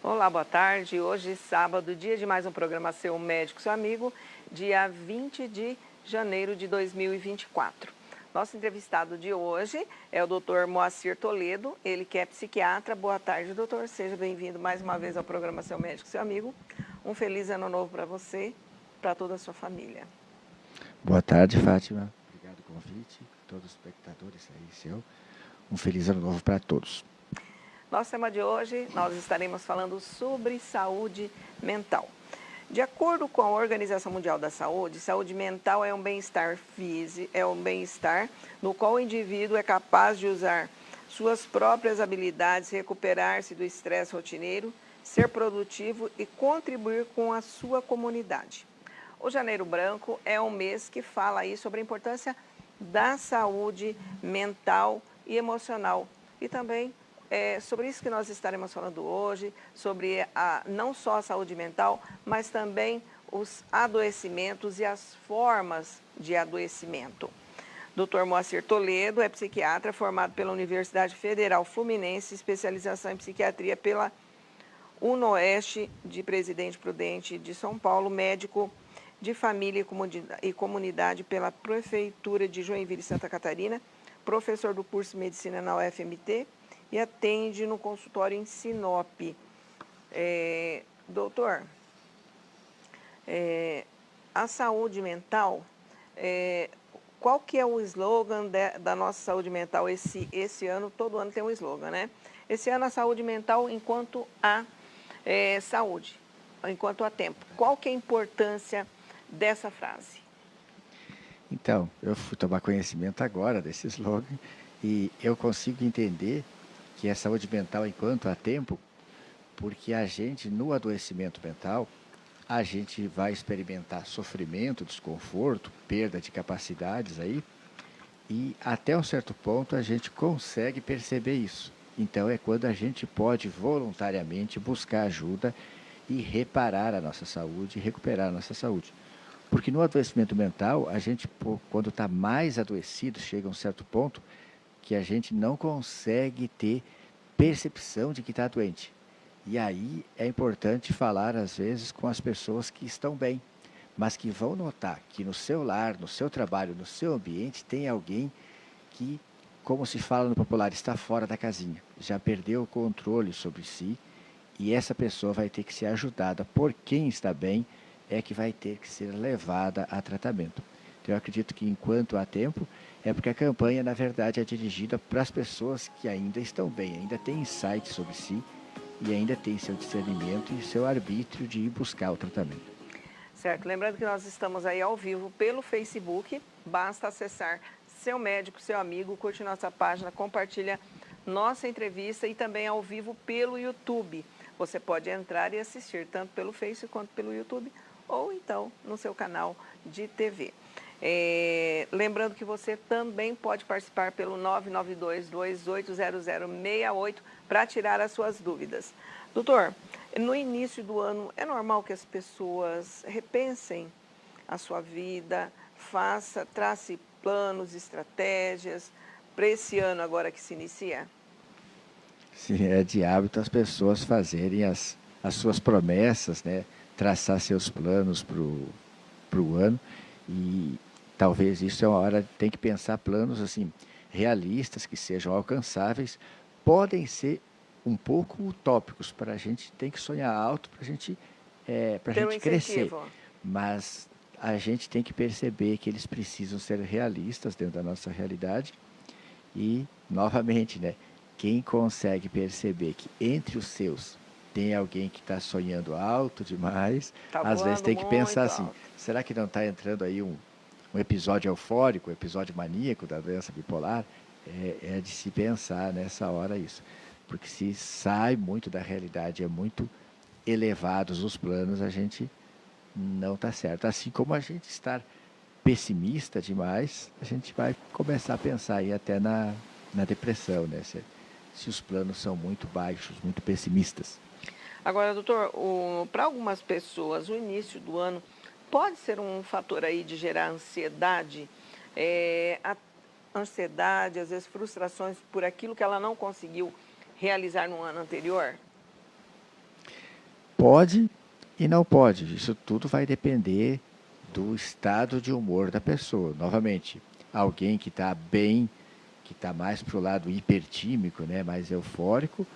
Olá, boa tarde. Hoje, sábado, dia de mais um programa Seu Médico, Seu Amigo, dia 20 de janeiro de 2024. Nosso entrevistado de hoje é o Dr. Moacir Toledo, ele que é psiquiatra. Boa tarde, doutor. Seja bem-vindo mais uma vez ao programa Seu Médico, Seu Amigo. Um feliz ano novo para você, para toda a sua família. Boa tarde, Fátima. Obrigado pelo convite. Todos os espectadores aí, seu. Um feliz ano novo para todos. Nosso tema de hoje, nós estaremos falando sobre saúde mental. De acordo com a Organização Mundial da Saúde, saúde mental é um bem-estar físico, é um bem-estar no qual o indivíduo é capaz de usar suas próprias habilidades, recuperar-se do estresse rotineiro, ser produtivo e contribuir com a sua comunidade. O Janeiro Branco é um mês que fala aí sobre a importância da saúde mental e emocional e também sobre isso que nós estaremos falando hoje, sobre não só a saúde mental, mas também os adoecimentos e as formas de adoecimento. Dr. Moacir Toledo é psiquiatra formado pela Universidade Federal Fluminense, especialização em psiquiatria pela UNOeste de Presidente Prudente de São Paulo, médico de família e comunidade pela Prefeitura de Joinville, Santa Catarina, professor do curso de medicina na UFMT, e atende no consultório em Sinop. Doutor, a saúde mental, qual que é o slogan da nossa saúde mental esse ano? Todo ano tem um slogan, né? Esse ano a saúde mental enquanto há saúde, enquanto há tempo. Qual que é a importância dessa frase? Então, eu fui tomar conhecimento agora desse slogan e eu consigo entender que é saúde mental enquanto há tempo, porque a gente, no adoecimento mental, a gente vai experimentar sofrimento, desconforto, perda de capacidades aí, e até um certo ponto a gente consegue perceber isso. Então é quando a gente pode voluntariamente buscar ajuda e reparar a nossa saúde, recuperar a nossa saúde. Porque no adoecimento mental, a gente, quando está mais adoecido, chega a um certo ponto que a gente não consegue ter percepção de que está doente. E aí é importante falar, às vezes, com as pessoas que estão bem, mas que vão notar que no seu lar, no seu trabalho, no seu ambiente, tem alguém que, como se fala no popular, está fora da casinha, já perdeu o controle sobre si, e essa pessoa vai ter que ser ajudada por quem está bem, é que vai ter que ser levada a tratamento. Então eu acredito que enquanto há tempo, é porque a campanha, na verdade, é dirigida para as pessoas que ainda estão bem, ainda têm insight sobre si e ainda têm seu discernimento e seu arbítrio de ir buscar o tratamento. Certo, lembrando que nós estamos aí ao vivo pelo Facebook, basta acessar Seu Médico, Seu Amigo, curte nossa página, compartilha nossa entrevista e também ao vivo pelo YouTube. Você pode entrar e assistir tanto pelo Facebook quanto pelo YouTube ou então no seu canal de TV. Lembrando que você também pode participar pelo 992-280068 para tirar as suas dúvidas. Doutor, no início do ano, é normal que as pessoas repensem a sua vida, trace planos, estratégias para esse ano agora que se inicia? Sim, é de hábito as pessoas fazerem as suas promessas, né? Traçar seus planos para o ano e talvez isso é uma hora, tem que pensar planos assim, realistas, que sejam alcançáveis, podem ser um pouco utópicos, para a gente tem que sonhar alto para a Ter um gente crescer, incentivo. mas a gente tem que perceber que eles precisam ser realistas dentro da nossa realidade e, novamente, né, quem consegue perceber que entre os seus tem alguém que está sonhando alto demais, Está às vezes voando tem que pensar muito assim, alto. será que não está entrando aí um episódio eufórico, um episódio maníaco da doença bipolar? É de se pensar nessa hora isso. Porque se sai muito da realidade, é muito elevados os planos, a gente não está certo. Assim como a gente estar pessimista demais, a gente vai começar a pensar aí até na depressão, né? Se os planos são muito baixos, muito pessimistas. Agora, doutor, para algumas pessoas, o início do ano pode ser um fator aí de gerar ansiedade, ansiedade, às vezes frustrações por aquilo que ela não conseguiu realizar no ano anterior? Pode e não pode. Isso tudo vai depender do estado de humor da pessoa. Novamente, alguém que está bem, que está mais para o lado hipertímico, né, mais eufórico,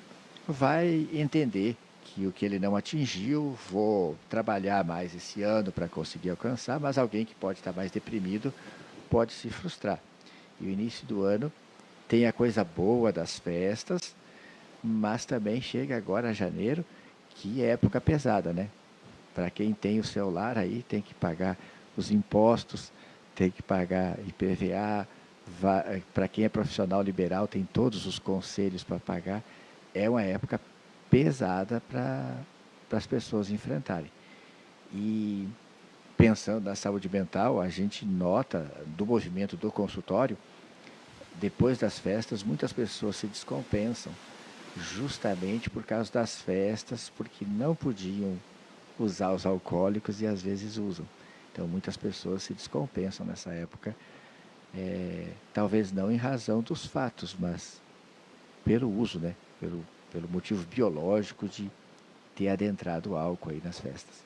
vai entender que o que ele não atingiu, vou trabalhar mais esse ano para conseguir alcançar, mas alguém que pode estar mais deprimido pode se frustrar. E o início do ano tem a coisa boa das festas, mas também chega agora janeiro, que é época pesada, né? Para quem tem o celular aí, tem que pagar os impostos, tem que pagar IPVA, para quem é profissional liberal, tem todos os conselhos para pagar. É uma época pesada para as pessoas enfrentarem. E pensando na saúde mental, a gente nota do movimento do consultório, depois das festas, muitas pessoas se descompensam, justamente por causa das festas, porque não podiam usar os alcoólicos e às vezes usam. Então muitas pessoas se descompensam nessa época, talvez não em razão dos fatos, mas pelo uso, né? Pelo motivo biológico de ter adentrado o álcool aí nas festas.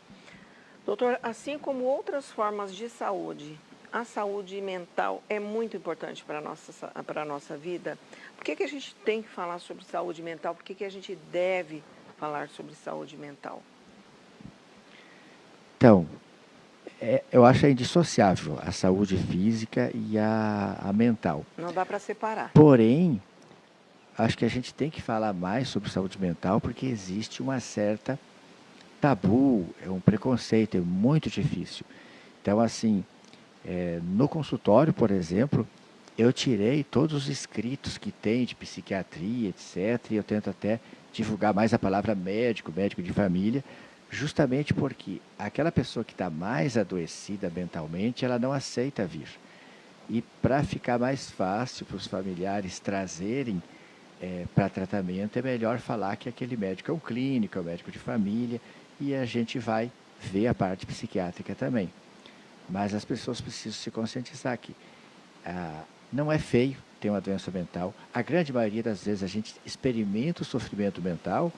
Doutor, assim como outras formas de saúde, a saúde mental é muito importante para a nossa vida. Por que a gente tem que falar sobre saúde mental? Por que a gente deve falar sobre saúde mental? Então, eu acho indissociável a saúde física e a mental. Não dá para separar. Porém, acho que a gente tem que falar mais sobre saúde mental porque existe uma certa tabu, é um preconceito, é muito difícil. Então, assim, no consultório, por exemplo, eu tirei todos os escritos que tem de psiquiatria, etc. E eu tento até divulgar mais a palavra médico, médico de família, justamente porque aquela pessoa que está mais adoecida mentalmente, ela não aceita vir. E para ficar mais fácil para os familiares trazerem para tratamento, é melhor falar que aquele médico é um clínico, é um médico de família, e a gente vai ver a parte psiquiátrica também. Mas as pessoas precisam se conscientizar que não é feio ter uma doença mental. A grande maioria das vezes a gente experimenta o sofrimento mental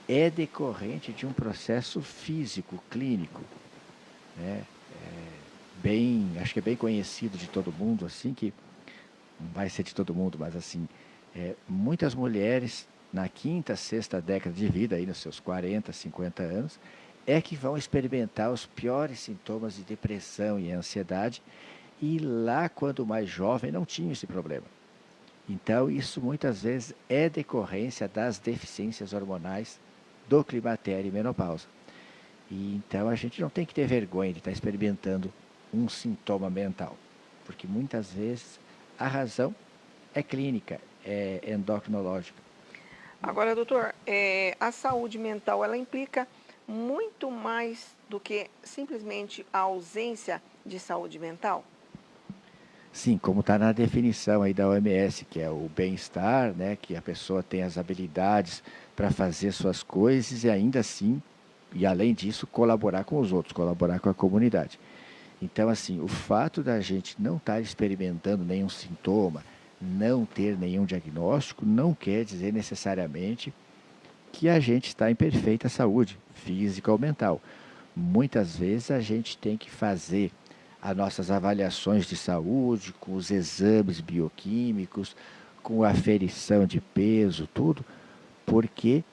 é decorrente de um processo físico, clínico, né? Acho que é bem conhecido de todo mundo, assim, que não vai ser de todo mundo, mas assim, muitas mulheres na quinta, sexta década de vida, aí nos seus 40, 50 anos, é que vão experimentar os piores sintomas de depressão e ansiedade, e lá, quando mais jovem, não tinha esse problema. Então, isso muitas vezes é decorrência das deficiências hormonais do climatério e menopausa. E então a gente não tem que ter vergonha de estar experimentando um sintoma mental, porque muitas vezes a razão é clínica, é endocrinológica. Agora, doutor, a saúde mental, ela implica muito mais do que simplesmente a ausência de saúde mental? Sim, como está na definição aí da OMS, que é o bem-estar, né, que a pessoa tem as habilidades para fazer suas coisas e ainda assim, e além disso, colaborar com os outros, colaborar com a comunidade. Então, assim, o fato da gente não estar experimentando nenhum sintoma, não ter nenhum diagnóstico, não quer dizer necessariamente que a gente está em perfeita saúde, física ou mental. Muitas vezes a gente tem que fazer as nossas avaliações de saúde, com os exames bioquímicos, com a aferição de peso, tudo, porque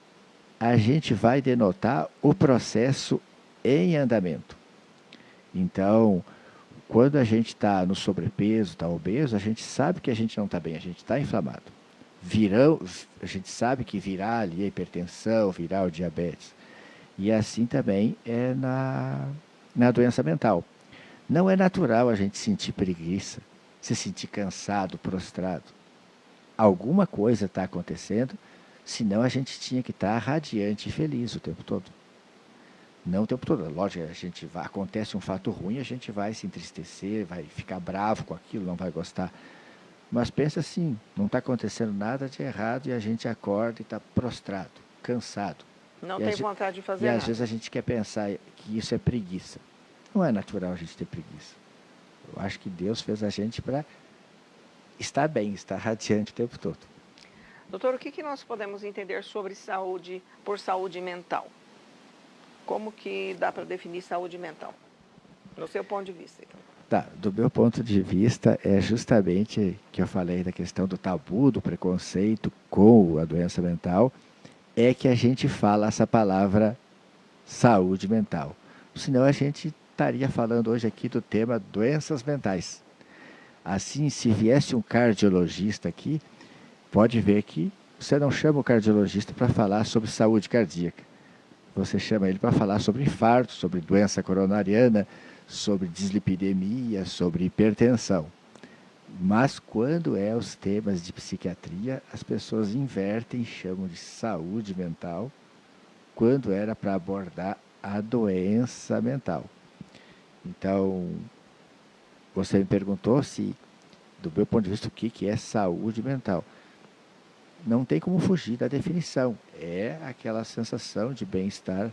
a gente vai denotar o processo em andamento. Então, quando a gente está no sobrepeso, está obeso, a gente sabe que a gente não está bem, a gente está inflamado. A gente sabe que virá ali a hipertensão, virá o diabetes. E assim também é na doença mental. Não é natural a gente sentir preguiça, se sentir cansado, prostrado. Alguma coisa está acontecendo, senão a gente tinha que estar radiante e feliz o tempo todo. Não o tempo todo. Lógico, acontece um fato ruim, a gente vai se entristecer, vai ficar bravo com aquilo, não vai gostar. Mas pensa assim, não está acontecendo nada de errado e a gente acorda e está prostrado, cansado. Não tem vontade de fazer E às nada. vezes a gente quer pensar que isso é preguiça. Não é natural a gente ter preguiça. Eu acho que Deus fez a gente para estar bem, estar radiante o tempo todo. Doutor, o que nós podemos entender sobre saúde por saúde mental? Como que dá para definir saúde mental? No seu ponto de vista, então. Tá, do meu ponto de vista, é justamente que eu falei da questão do tabu, do preconceito com a doença mental, é que a gente fala essa palavra saúde mental. Senão a gente estaria falando hoje aqui do tema doenças mentais. Assim, se viesse um cardiologista aqui, pode ver que você não chama o cardiologista para falar sobre saúde cardíaca. Você chama ele para falar sobre infarto, sobre doença coronariana, sobre dislipidemia, sobre hipertensão. Mas quando é os temas de psiquiatria, as pessoas invertem e chamam de saúde mental, quando era para abordar a doença mental. Então, você me perguntou se, do meu ponto de vista, o que é saúde mental. Não tem como fugir da definição. É aquela sensação de bem-estar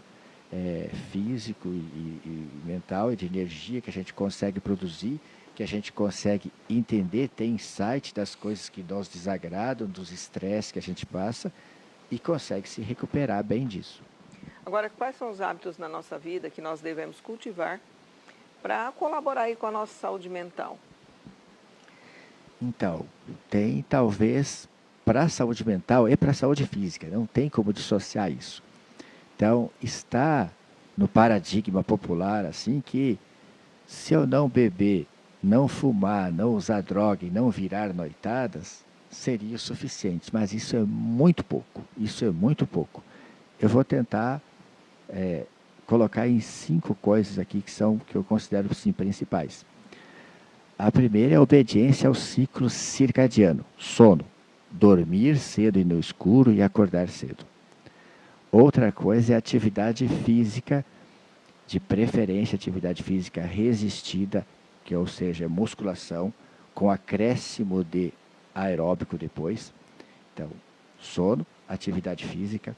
físico e mental e de energia que a gente consegue produzir, que a gente consegue entender, ter insight das coisas que nos desagradam, dos estresses que a gente passa e consegue se recuperar bem disso. Agora, quais são os hábitos na nossa vida que nós devemos cultivar para colaborar aí com a nossa saúde mental? Então, tem talvez para a saúde mental e para a saúde física, não tem como dissociar isso. Então, está no paradigma popular assim que se eu não beber, não fumar, não usar droga e não virar noitadas, seria o suficiente. Mas isso é muito pouco. Isso é muito pouco. Eu vou tentar colocar em 5 coisas aqui que eu considero sim, principais. A primeira é a obediência ao ciclo circadiano, sono, dormir cedo e no escuro e acordar cedo. Outra coisa é a atividade física, de preferência atividade física resistida, que ou seja, musculação, com acréscimo de aeróbico depois. Então, sono, atividade física,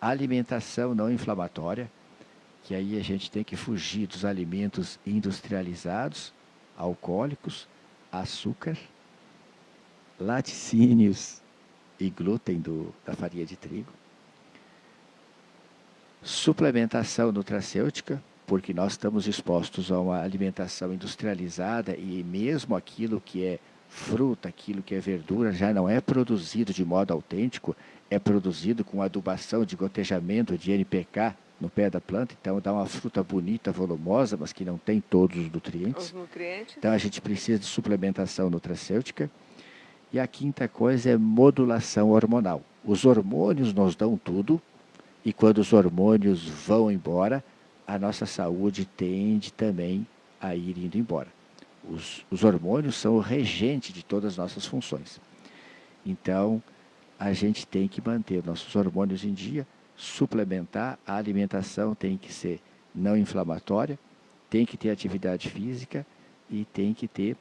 alimentação não inflamatória, que aí a gente tem que fugir dos alimentos industrializados, alcoólicos, açúcar, laticínios e glúten da farinha de trigo. Suplementação nutracêutica, porque nós estamos expostos a uma alimentação industrializada e mesmo aquilo que é fruta, aquilo que é verdura, já não é produzido de modo autêntico, é produzido com adubação de gotejamento de NPK no pé da planta, então dá uma fruta bonita, volumosa, mas que não tem todos os nutrientes. Os nutrientes. Então a gente precisa de suplementação nutracêutica. E a quinta coisa é modulação hormonal. Os hormônios nos dão tudo, e quando os hormônios vão embora, a nossa saúde tende também a ir indo embora. Os hormônios são o regente de todas as nossas funções. Então, a gente tem que manter nossos hormônios em dia, suplementar, a alimentação tem que ser não inflamatória, tem que ter atividade física e tem que ter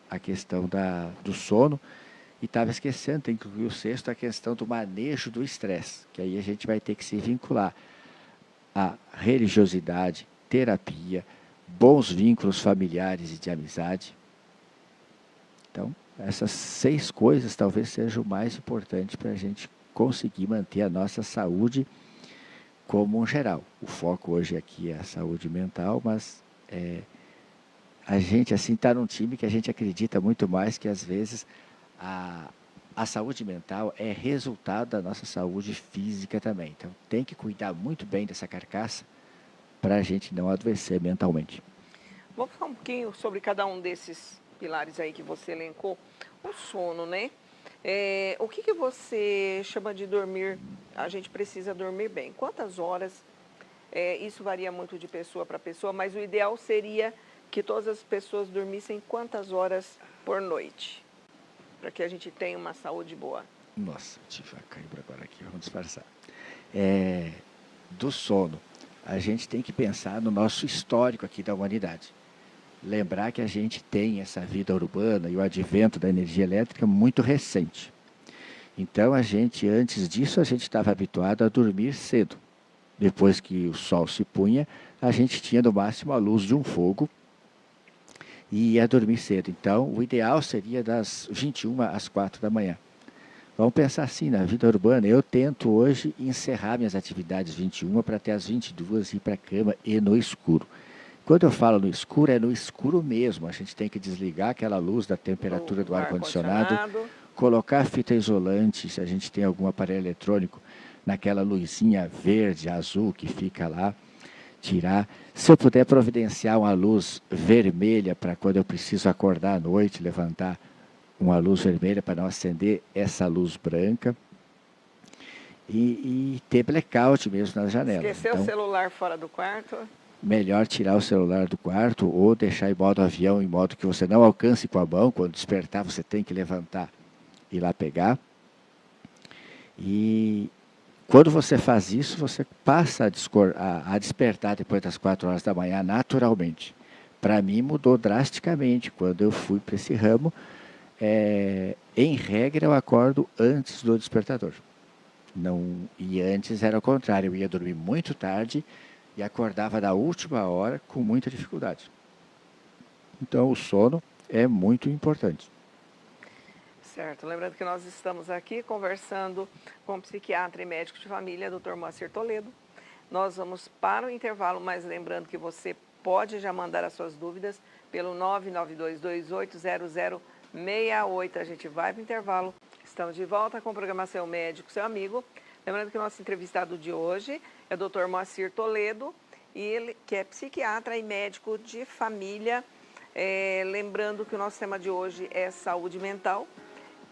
a questão do sono. E estava esquecendo, tem que incluir o sexto, a questão do manejo do estresse, que aí a gente vai ter que se vincular à religiosidade, terapia, bons vínculos familiares e de amizade. Então, essas 6 coisas talvez sejam o mais importante para a gente conseguir manter a nossa saúde como um geral. O foco hoje aqui é a saúde mental, mas a gente assim está num time que a gente acredita muito mais que às vezes a saúde mental é resultado da nossa saúde física também. Então, tem que cuidar muito bem dessa carcaça para a gente não adoecer mentalmente. Vamos falar um pouquinho sobre cada um desses pilares aí que você elencou. O sono, né? O que você chama de dormir? A gente precisa dormir bem. Quantas horas? Isso varia muito de pessoa para pessoa, mas o ideal seria que todas as pessoas dormissem quantas horas por noite? Para que a gente tenha uma saúde boa. Nossa, tive a cãibra agora aqui, vamos disfarçar. Do sono, a gente tem que pensar no nosso histórico aqui da humanidade. Lembrar que a gente tem essa vida urbana e o advento da energia elétrica muito recente. Então, antes disso, a gente estava habituado a dormir cedo. Depois que o sol se punha, a gente tinha no máximo a luz de um fogo e ia dormir cedo. Então, o ideal seria das 21 às 4 da manhã. Vamos pensar assim, na vida urbana, eu tento hoje encerrar minhas atividades 21 para até as 22 ir para a cama e no escuro. Quando eu falo no escuro, é no escuro mesmo. A gente tem que desligar aquela luz da temperatura do Do ar-condicionado, ar-condicionado. colocar fita isolante, se a gente tem algum aparelho eletrônico, naquela luzinha verde, azul que fica lá, tirar. Se eu puder providenciar uma luz vermelha para quando eu preciso acordar à noite, levantar uma luz vermelha para não acender essa luz branca. E ter blackout mesmo nas janelas. Esquecer o Então, celular fora do quarto. melhor tirar o celular do quarto ou deixar em modo avião, em modo que você não alcance com a mão. Quando despertar, você tem que levantar e ir lá pegar. E quando você faz isso, você passa a despertar depois das 4 horas da manhã naturalmente. Para mim, mudou drasticamente quando eu fui para esse ramo. Em regra, eu acordo antes do despertador. Não, e antes era o contrário, eu ia dormir muito tarde e acordava na última hora com muita dificuldade. Então, o sono é muito importante. Certo. Lembrando que nós estamos aqui conversando com o psiquiatra e médico de família, Dr. Moacir Toledo. Nós vamos para o intervalo, mas lembrando que você pode já mandar as suas dúvidas pelo 992280068. A gente vai para o intervalo. Estamos de volta com o programa Seu Médico, Seu Amigo. Lembrando que o nosso entrevistado de hoje é o Dr. Moacir Toledo, e ele que é psiquiatra e médico de família. Lembrando que o nosso tema de hoje é saúde mental.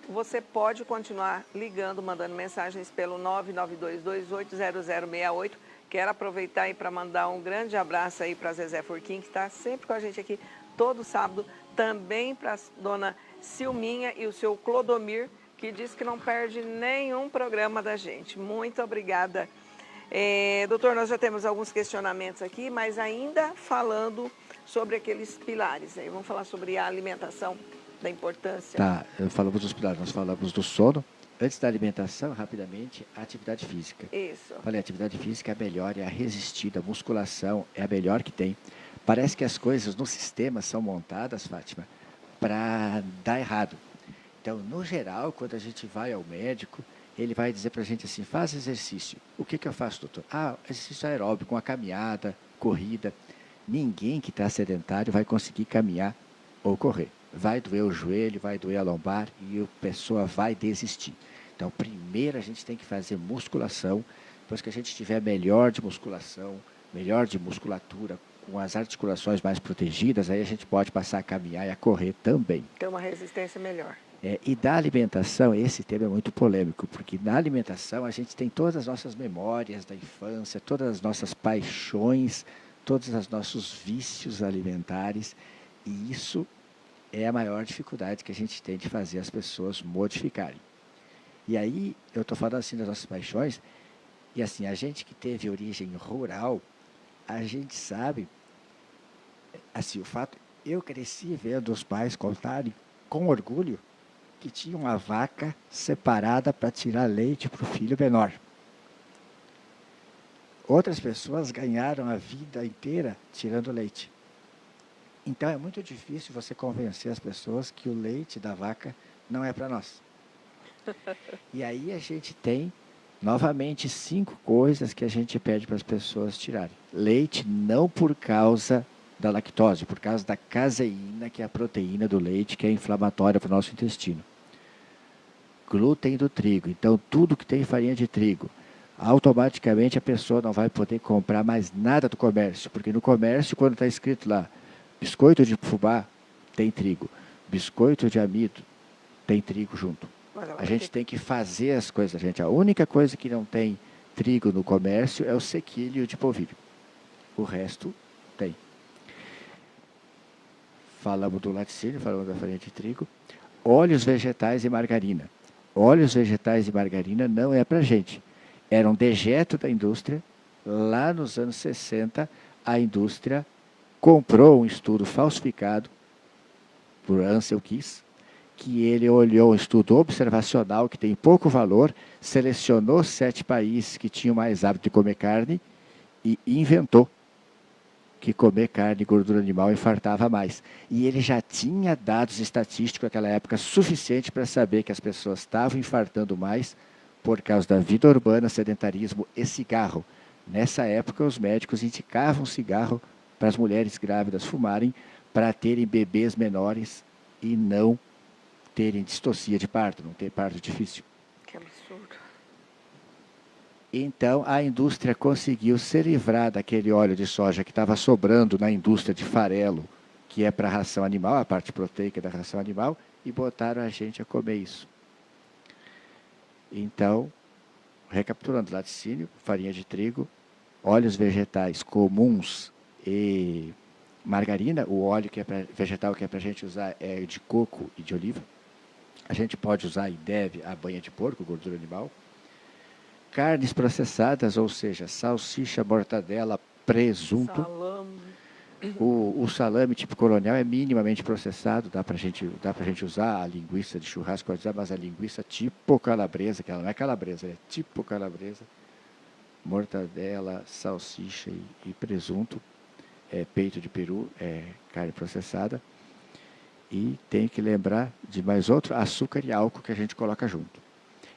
Você pode continuar ligando, mandando mensagens pelo 992280068. Quero aproveitar aí para mandar um grande abraço aí para a Zezé Furquim, que está sempre com a gente aqui todo sábado. Também para a dona Silminha e o seu Clodomir, que diz que não perde nenhum programa da gente. Muito obrigada. Doutor, nós já temos alguns questionamentos aqui, mas ainda falando sobre aqueles pilares. Aí vamos falar sobre a alimentação, da importância. Tá, falamos dos pilares, nós falamos do sono. Antes da alimentação, rapidamente, a atividade física. Isso. Falei, a atividade física é a melhor, é a resistida, a musculação é a melhor que tem. Parece que as coisas no sistema são montadas, Fátima, para dar errado. Então, no geral, quando a gente vai ao médico, ele vai dizer para a gente assim, faz exercício. O que eu faço, doutor? Exercício aeróbico, uma caminhada, corrida. Ninguém que está sedentário vai conseguir caminhar ou correr. Vai doer o joelho, vai doer a lombar e a pessoa vai desistir. Então, primeiro a gente tem que fazer musculação. Depois que a gente tiver melhor de musculação, melhor de musculatura, com as articulações mais protegidas, aí a gente pode passar a caminhar e a correr também. Ter uma resistência melhor. E da alimentação, esse tema é muito polêmico, porque na alimentação a gente tem todas as nossas memórias da infância, todas as nossas paixões, todos os nossos vícios alimentares, e isso é a maior dificuldade que a gente tem de fazer as pessoas modificarem. E aí, eu estou falando assim das nossas paixões, e assim, a gente que teve origem rural, a gente sabe, assim, o fato, eu cresci vendo os pais contarem com orgulho que tinha uma vaca separada para tirar leite para o filho menor. Outras pessoas ganharam a vida inteira tirando leite. Então é muito difícil você convencer as pessoas que o leite da vaca não é para nós. E aí a gente tem, novamente, 5 coisas que a gente pede para as pessoas tirarem. Leite não por causa da lactose, por causa da caseína, que é a proteína do leite, que é inflamatória para o nosso intestino. Glúten do trigo, então tudo que tem farinha de trigo. Automaticamente a pessoa não vai poder comprar mais nada do comércio, porque no comércio, quando está escrito lá, biscoito de fubá, tem trigo. Biscoito de amido, tem trigo junto. A gente tem que fazer as coisas, gente. A única coisa que não tem trigo no comércio é o sequilho de polvilho. O resto tem. Falamos do laticínio, falamos da farinha de trigo. Óleos vegetais e margarina. Óleos vegetais e margarina não é para gente. Era um dejeto da indústria. Lá nos anos 60, a indústria comprou um estudo falsificado por Ansel Keys, que ele olhou um estudo observacional que tem pouco valor, selecionou 7 países que tinham mais hábito de comer carne e inventou que comer carne e gordura animal infartava mais. E ele já tinha dados estatísticos naquela época suficiente para saber que as pessoas estavam infartando mais por causa da vida urbana, sedentarismo e cigarro. Nessa época, os médicos indicavam cigarro para as mulheres grávidas fumarem para terem bebês menores e não terem distocia de parto, não ter parto difícil. Que absurdo. Então, a indústria conseguiu se livrar daquele óleo de soja que estava sobrando na indústria de farelo, que é para a ração animal, a parte proteica da ração animal, e botaram a gente a comer isso. Então, recapitulando, laticínio, farinha de trigo, óleos vegetais comuns e margarina, o óleo que é vegetal que é para a gente usar é de coco e de oliva. A gente pode usar e deve a banha de porco, gordura animal. Carnes processadas, ou seja, salsicha, mortadela, presunto. Salame. O salame tipo coronel é minimamente processado, dá pra gente usar a linguiça de churrasco, pode usar, mas a linguiça tipo calabresa, que ela não é calabresa, é tipo calabresa, mortadela, salsicha e presunto, peito de peru, carne processada. E tem que lembrar de mais outro, açúcar e álcool que a gente coloca junto.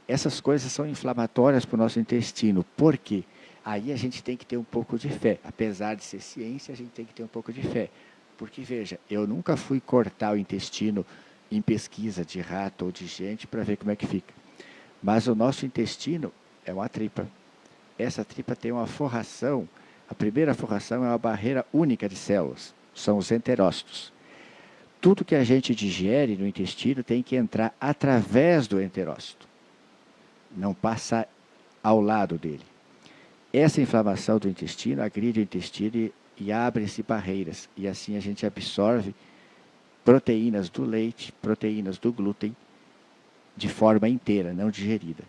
Essas coisas são inflamatórias para o nosso intestino. Por quê? Aí a gente tem que ter um pouco de fé. Apesar de ser ciência, a gente tem que ter um pouco de fé. Porque, veja, eu nunca fui cortar o intestino em pesquisa de rato ou de gente para ver como é que fica. Mas o nosso intestino é uma tripa. Essa tripa tem uma forração. A primeira forração é uma barreira única de células. São os enterócitos. Tudo que a gente digere no intestino tem que entrar através do enterócito. Não passa ao lado dele. Essa inflamação do intestino agride o intestino e abrem-se barreiras. E assim a gente absorve proteínas do leite, proteínas do glúten, de forma inteira, não digerida.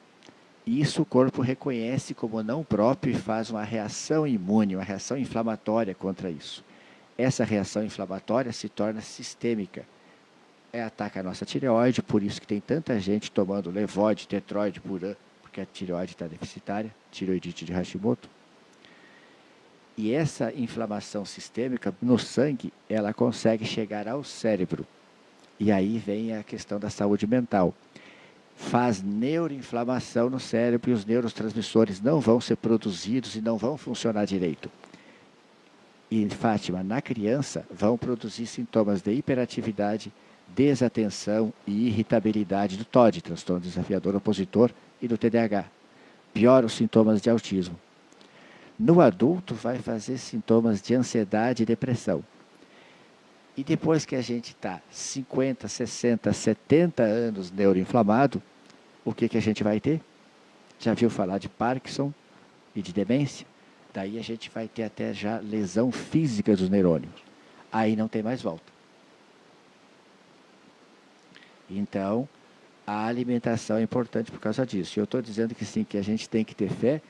Isso o corpo reconhece como não próprio e faz uma reação imune, uma reação inflamatória contra isso. Essa reação inflamatória se torna sistêmica. Ataca a nossa tireoide, por isso que tem tanta gente tomando Levoide, Tetroide, Puran, porque a tireoide está deficitária, tireoidite de Hashimoto. E essa inflamação sistêmica no sangue, ela consegue chegar ao cérebro. E aí vem a questão da saúde mental. Faz neuroinflamação no cérebro e os neurotransmissores não vão ser produzidos e não vão funcionar direito. E, Fátima, na criança, vão produzir sintomas de hiperatividade, desatenção e irritabilidade do TOD, transtorno desafiador opositor, e do TDAH. Piora os sintomas de autismo. No adulto, vai fazer sintomas de ansiedade e depressão. E depois que a gente está 50, 60, 70 anos neuroinflamado, o que a gente vai ter? Já viu falar de Parkinson e de demência? Daí a gente vai ter até já lesão física dos neurônios. Aí não tem mais volta. Então, a alimentação é importante por causa disso. Eu estou dizendo que sim, que a gente tem que ter fé,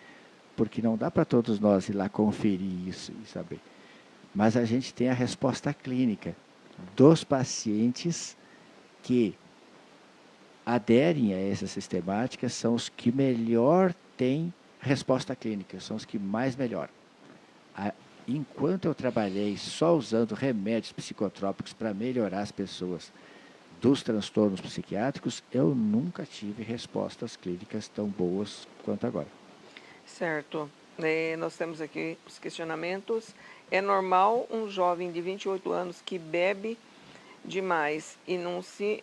porque não dá para todos nós ir lá conferir isso e saber. Mas a gente tem a resposta clínica dos pacientes que aderem a essa sistemática, são os que melhor têm resposta clínica, são os que mais melhoram. Enquanto eu trabalhei só usando remédios psicotrópicos para melhorar as pessoas dos transtornos psiquiátricos, eu nunca tive respostas clínicas tão boas quanto agora. Certo. Nós temos aqui os questionamentos. É normal um jovem de 28 anos que bebe demais e não se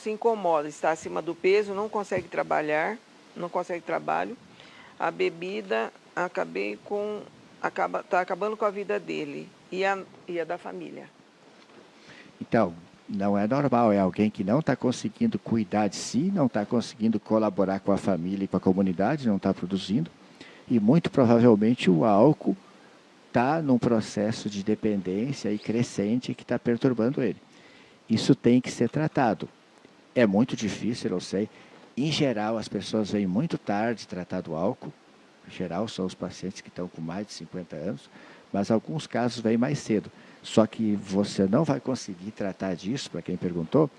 incomoda, está acima do peso, não consegue trabalhar, não consegue trabalho. A bebida está acabando com a vida dele e a da família. Então, não é normal, é alguém que não está conseguindo cuidar de si, não está conseguindo colaborar com a família e com a comunidade, não está produzindo, e muito provavelmente o álcool está num processo de dependência e crescente que está perturbando ele. Isso tem que ser tratado. É muito difícil, eu sei. Em geral, as pessoas vêm muito tarde tratar do álcool. Em geral, são os pacientes que estão com mais de 50 anos, mas alguns casos vêm mais cedo. Só que você não vai conseguir tratar disso, para quem perguntou,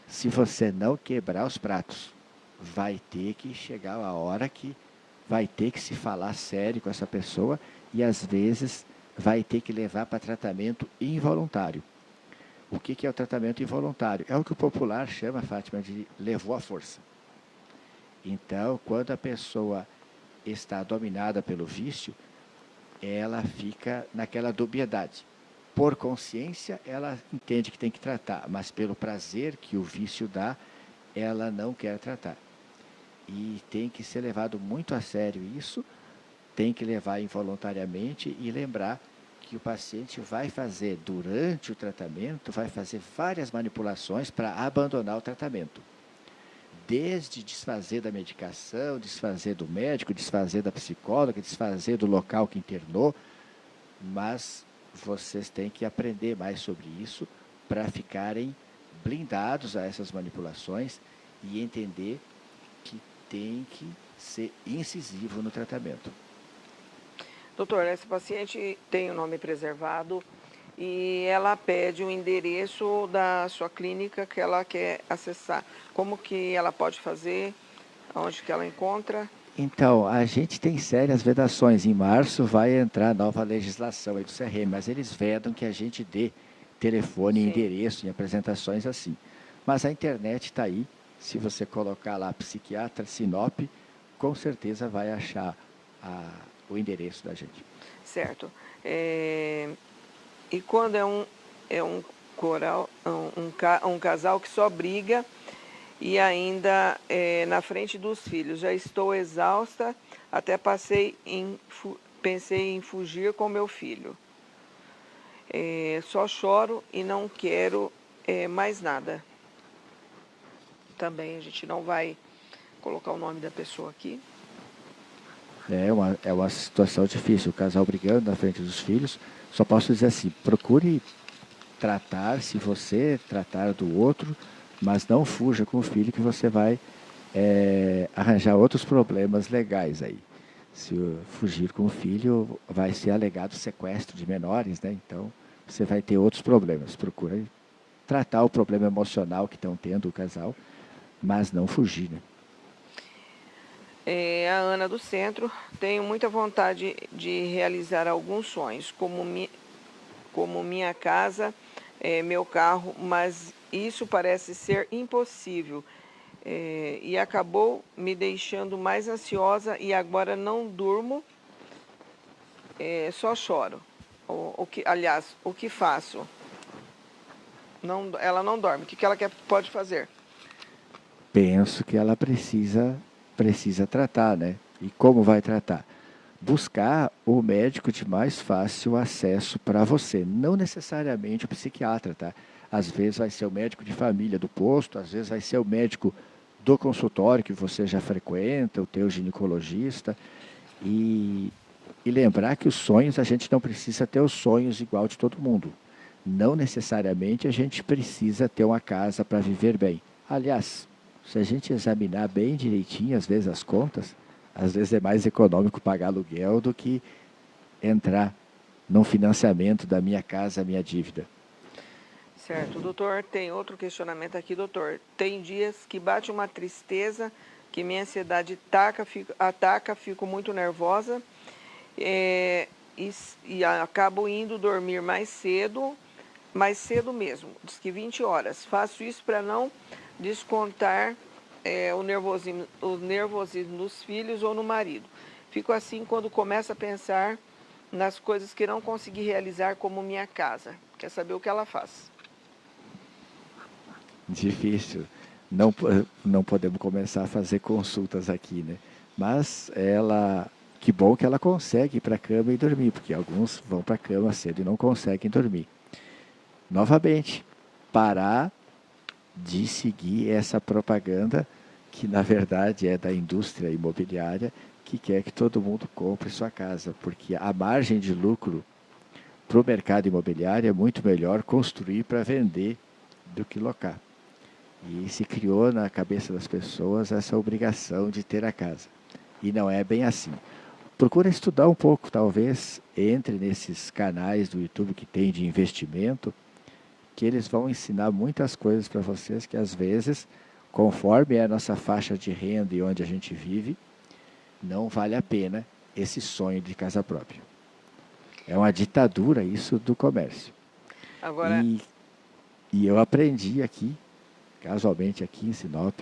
se você não quebrar os pratos. Vai ter que chegar a hora que vai ter que se falar sério com essa pessoa e às vezes vai ter que levar para tratamento involuntário. O que é o tratamento involuntário? É o que o popular chama, Fátima, de levou à força. Então, quando a pessoa está dominada pelo vício, ela fica naquela dubiedade. Por consciência, ela entende que tem que tratar, mas pelo prazer que o vício dá, ela não quer tratar. E tem que ser levado muito a sério isso, tem que levar involuntariamente e lembrar que o paciente vai fazer, durante o tratamento, vai fazer várias manipulações para abandonar o tratamento. Desde desfazer da medicação, desfazer do médico, desfazer da psicóloga, desfazer do local que internou, mas vocês têm que aprender mais sobre isso para ficarem blindados a essas manipulações e entender que tem que ser incisivo no tratamento. Doutor, essa paciente tem o nome preservado e ela pede o endereço da sua clínica que ela quer acessar. Como que ela pode fazer? Onde que ela encontra? Então, a gente tem sérias vedações. Em março vai entrar nova legislação aí do CRM, mas eles vedam que a gente dê telefone e endereço em apresentações assim. Mas a internet está aí. Se você colocar lá psiquiatra Sinop, com certeza vai achar o endereço da gente. Certo. E quando é um coral, um casal que só briga e ainda na frente dos filhos, já estou exausta, até pensei em fugir com meu filho. Só choro e não quero mais nada. Também a gente não vai colocar o nome da pessoa aqui. É uma situação difícil, o casal brigando na frente dos filhos. Só posso dizer assim, procure tratar, se você tratar do outro, mas não fuja com o filho que você vai arranjar outros problemas legais aí. Se fugir com o filho, vai ser alegado sequestro de menores, né? Então, você vai ter outros problemas. Procure tratar o problema emocional que estão tendo o casal, mas não fugir, né? A Ana do Centro, tenho muita vontade de realizar alguns sonhos, como minha casa, meu carro, mas isso parece ser impossível e acabou me deixando mais ansiosa e agora não durmo, só choro. Aliás, o que faço? Ela não dorme. O que ela pode fazer? Penso que ela precisa tratar, né? E como vai tratar? Buscar o médico de mais fácil acesso para você, não necessariamente o psiquiatra, tá? Às vezes vai ser o médico de família do posto, às vezes vai ser o médico do consultório que você já frequenta, o teu ginecologista. E lembrar que os sonhos, a gente não precisa ter os sonhos igual de todo mundo. Não necessariamente a gente precisa ter uma casa para viver bem. Aliás, se a gente examinar bem direitinho, às vezes as contas, às vezes é mais econômico pagar aluguel do que entrar num financiamento da minha casa, minha dívida. Certo. Doutor, tem outro questionamento aqui, doutor. Tem dias que bate uma tristeza, que minha ansiedade ataca, fico muito nervosa e acabo indo dormir mais cedo mesmo, diz que 20 horas. Faço isso para não descontar o nervosismo nos filhos ou no marido. Fico assim quando começo a pensar nas coisas que não consegui realizar, como minha casa. Quer saber o que ela faz? Difícil. Não podemos começar a fazer consultas aqui, né? Mas que bom que ela consegue ir para a cama e dormir, porque alguns vão para a cama cedo e não conseguem dormir. Novamente, parar de seguir essa propaganda que na verdade é da indústria imobiliária que quer que todo mundo compre sua casa, porque a margem de lucro para o mercado imobiliário é muito melhor construir para vender do que locar. E se criou na cabeça das pessoas essa obrigação de ter a casa. E não é bem assim. Procura estudar um pouco, talvez entre nesses canais do YouTube que tem de investimento, que eles vão ensinar muitas coisas para vocês que às vezes, conforme é a nossa faixa de renda e onde a gente vive, não vale a pena esse sonho de casa própria. É uma ditadura isso do comércio. Agora, E eu aprendi aqui, casualmente aqui em Sinop,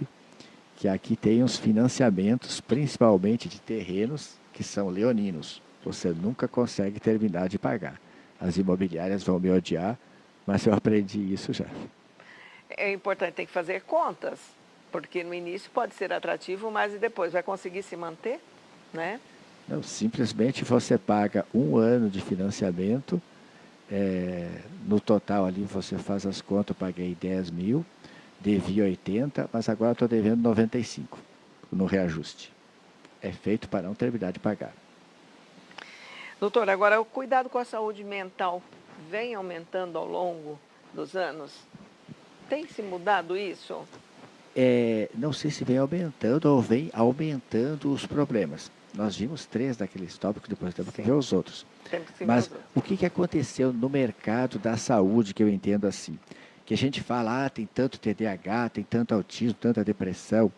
que aqui tem os financiamentos, principalmente de terrenos, que são leoninos. Você nunca consegue terminar de pagar. As imobiliárias vão me odiar, mas eu aprendi isso já. é importante, tem que fazer contas, porque no início pode ser atrativo, mas e depois vai conseguir se manter, né? Não, simplesmente você paga 1 ano de financiamento, no total ali você faz as contas, eu paguei 10 mil, devia 80, mas agora estou devendo 95 no reajuste. É feito para não terminar de pagar. Doutor, agora o cuidado com a saúde mental vem aumentando ao longo dos anos? Tem se mudado isso? Não sei se vem aumentando ou vem aumentando os problemas. Nós vimos 3 daqueles tópicos, depois temos que ver os outros. Temos que se ver Mas os outros. o que aconteceu no mercado da saúde, que eu entendo assim? Que a gente fala, tem tanto TDAH, tem tanto autismo, tanta depressão.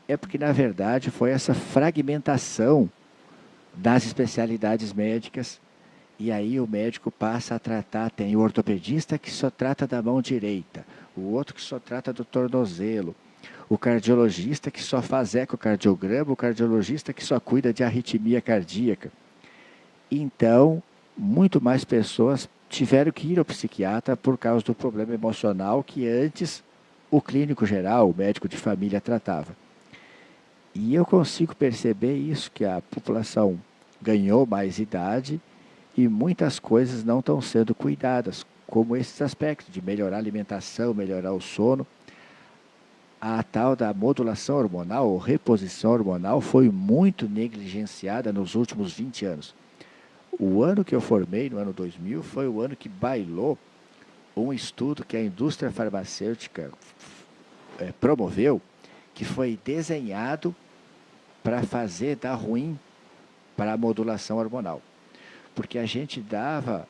É porque, na verdade, foi essa fragmentação das especialidades médicas. E aí o médico passa a tratar, tem o ortopedista que só trata da mão direita, o outro que só trata do tornozelo, o cardiologista que só faz ecocardiograma, o cardiologista que só cuida de arritmia cardíaca. Então, muito mais pessoas tiveram que ir ao psiquiatra por causa do problema emocional que antes o clínico geral, o médico de família, tratava. E eu consigo perceber isso, que a população ganhou mais idade e muitas coisas não estão sendo cuidadas, como esses aspectos de melhorar a alimentação, melhorar o sono. A tal da modulação hormonal ou reposição hormonal foi muito negligenciada nos últimos 20 anos. O ano que eu formei, no ano 2000, foi o ano que bailou um estudo que a indústria farmacêutica promoveu, que foi desenhado para fazer dar ruim para a modulação hormonal. Porque a gente dava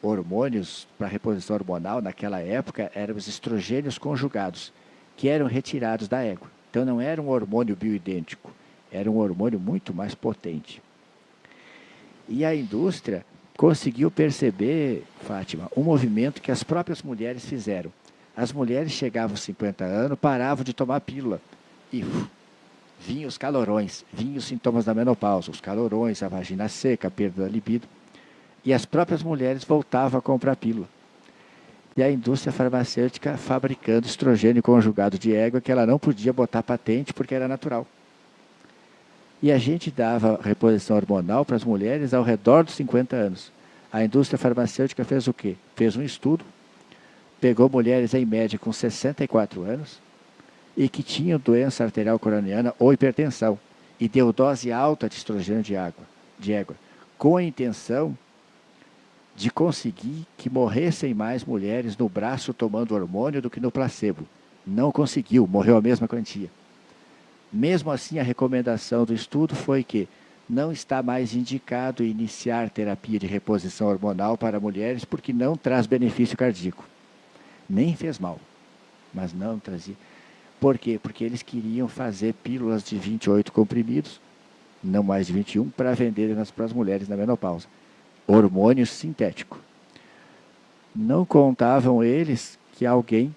hormônios para reposição hormonal, naquela época, eram os estrogênios conjugados, que eram retirados da égua. Então não era um hormônio bioidêntico, era um hormônio muito mais potente. E a indústria conseguiu perceber, Fátima, um movimento que as próprias mulheres fizeram. As mulheres chegavam aos 50 anos, paravam de tomar pílula e vinham os calorões, vinham os sintomas da menopausa, os calorões, a vagina seca, a perda da libido. E as próprias mulheres voltavam a comprar pílula. E a indústria farmacêutica fabricando estrogênio conjugado de égua que ela não podia botar patente porque era natural. E a gente dava reposição hormonal para as mulheres ao redor dos 50 anos. A indústria farmacêutica fez o quê? Fez um estudo, pegou mulheres em média com 64 anos e que tinham doença arterial coronariana ou hipertensão e deu dose alta de estrogênio de égua, com a intenção de conseguir que morressem mais mulheres no braço tomando hormônio do que no placebo. Não conseguiu, morreu a mesma quantia. Mesmo assim, a recomendação do estudo foi que não está mais indicado iniciar terapia de reposição hormonal para mulheres porque não traz benefício cardíaco. Nem fez mal, mas não trazia. Por quê? Porque eles queriam fazer pílulas de 28 comprimidos, não mais de 21, para venderem para as mulheres na menopausa. Hormônio sintético. Não contavam eles que alguém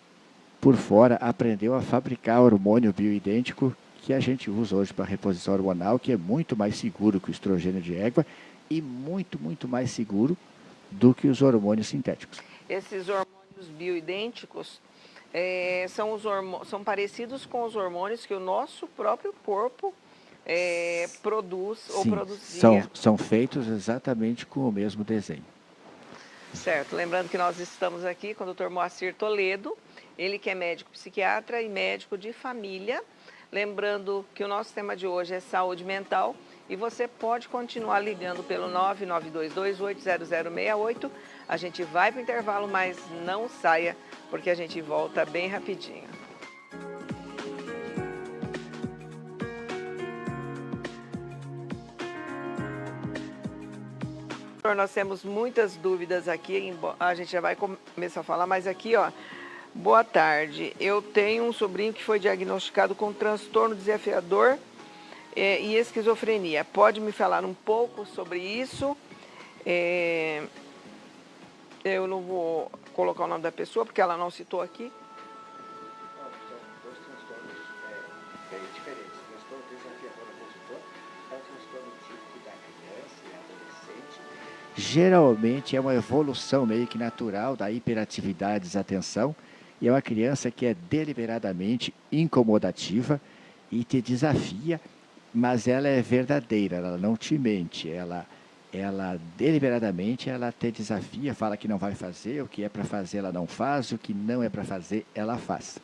por fora aprendeu a fabricar hormônio bioidêntico que a gente usa hoje para reposição hormonal, que é muito mais seguro que o estrogênio de égua e muito, muito mais seguro do que os hormônios sintéticos. Esses hormônios bioidênticos são parecidos com os hormônios que o nosso próprio corpo produz. Sim, ou produzia. São feitos exatamente com o mesmo desenho. Certo. Lembrando que nós estamos aqui com o Dr. Moacir Toledo, ele que é médico psiquiatra e médico de família. Lembrando que o nosso tema de hoje é saúde mental e você pode continuar ligando pelo 992280068. A gente vai para o intervalo, mas não saia, porque a gente volta bem rapidinho. Nós temos muitas dúvidas aqui, a gente já vai começar a falar, mas aqui, ó, boa tarde. Eu tenho um sobrinho que foi diagnosticado com transtorno desafiador e esquizofrenia. Pode me falar um pouco sobre isso? Eu não vou colocar o nome da pessoa, porque ela não citou aqui. São dois transtornos bem diferentes. O transtorno desafiador do consultor é o transtorno típico da criança e adolescente. Geralmente é uma evolução meio que natural da hiperatividade e desatenção. E é uma criança que é deliberadamente incomodativa e te desafia, mas ela é verdadeira, ela não te mente. Ela deliberadamente ela te desafia, fala que não vai fazer, o que é para fazer ela não faz, o que não é para fazer ela faz.